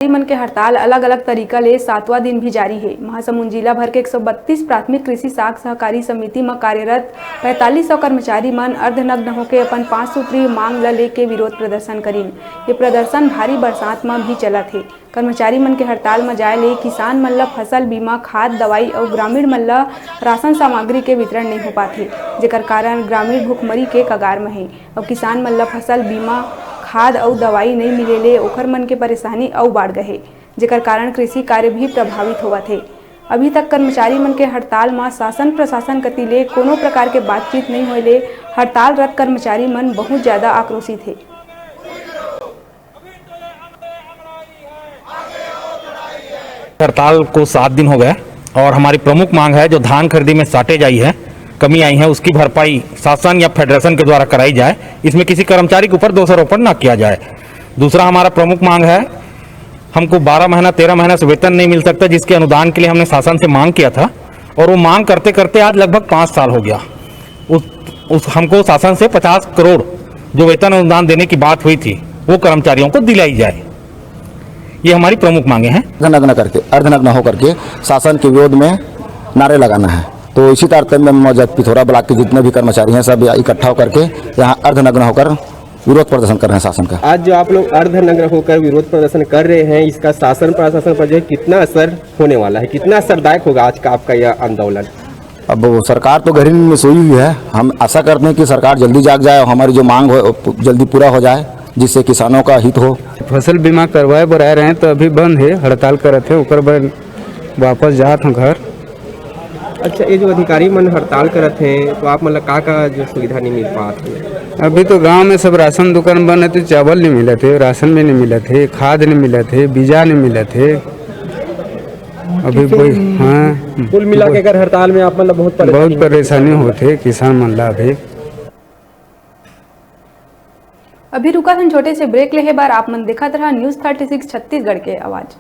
मन के हड़ताल अलग अलग तरीका ले 7वां दिन भी जारी है। महासमुंद जिला भर के 132 प्राथमिक कृषि साख सहकारी समिति में कार्यरत 4500 कर्मचारी मन अर्धनग्न होकर अपन 5 सूत्रीय मांग ल लेके विरोध प्रदर्शन करीन। ये प्रदर्शन भारी बरसात में भी चलत है। कर्मचारी मन के हड़ताल में जाए ले किसान मन ल फसल बीमा, खाद, दवाई और ग्रामीण मन ल राशन सामग्री के वितरण नहीं हो पाते, जेकर कारण ग्रामीण भुखमरी के कगार में है। और किसान मन ल फसल बीमा, खाद और दवाई नहीं मिलेले ओखर मन के परेशानी और बढ़ गए, जेकर कारण कृषि कार्य भी प्रभावित होवत है। अभी तक कर्मचारी मन के हड़ताल में शासन प्रशासन कति ले कोनो प्रकार के बातचीत नहीं होले हड़तालरत कर्मचारी मन बहुत ज्यादा आक्रोशित है। हड़ताल को 7 दिन हो गए और हमारी प्रमुख मांग है जो धान खरीदी में शॉर्टेज आई है, कमी आई है, उसकी भरपाई शासन या फेडरेशन के द्वारा कराई जाए। इसमें किसी कर्मचारी के ऊपर दोषारोपण न किया जाए। दूसरा हमारा प्रमुख मांग है, हमको 12 महीना 13 महीना से वेतन नहीं मिल सकता, जिसके अनुदान के लिए हमने शासन से मांग किया था और वो मांग करते करते आज लगभग 5 साल हो गया। हमको शासन से 50 करोड़ जो वेतन अनुदान देने की बात हुई थी वो कर्मचारियों को दिलाई जाए। ये हमारी प्रमुख मांगे हैं। अर्धनग्न होकर के शासन के विरोध में नारे लगाना है। तो इसी तारतम्य में मौजूद पिथौरा ब्लॉक के जितने भी कर्मचारी हैं सब इकट्ठा होकर के यहाँ अर्धनग्न होकर विरोध प्रदर्शन कर रहे हैं शासन का। आज जो आप लोग अर्धनग्न होकर विरोध प्रदर्शन कर रहे हैं, इसका शासन प्रशासन पर जो है कितना असर होने वाला है, कितना असरदायक होगा आज का आपका यह आंदोलन? अब सरकार तो गहरी नींद में सोई हुई है। हम आशा करते हैं कि सरकार जल्दी जाग जाए और हमारी जो मांग हो जल्दी पूरा हो जाए, जिससे किसानों का हित हो। फसल बीमा करवाए बर आए रहे तो अभी बंद है, हड़ताल करते हैं, ओकर बाद वापस जात हूँ घर। अच्छा, ये जो अधिकारी मन हड़ताल करते हैं तो आप मतलब का जो सुविधा नहीं मिल पाती? अभी तो गांव में सब राशन दुकान बने थे, चावल नहीं मिले थे, राशन भी नहीं मिले थे, खाद नहीं मिले थे, बीजा नहीं मिले थे। अभी कोई कुल मिला के अगर हड़ताल में आप मतलब बहुत परेशानी होते किसान मन ला। अभी रुका छोटे से ब्रेक ले बार आप मन देखा रहा न्यूज़ 36 छत्तीसगढ़ के आवाज।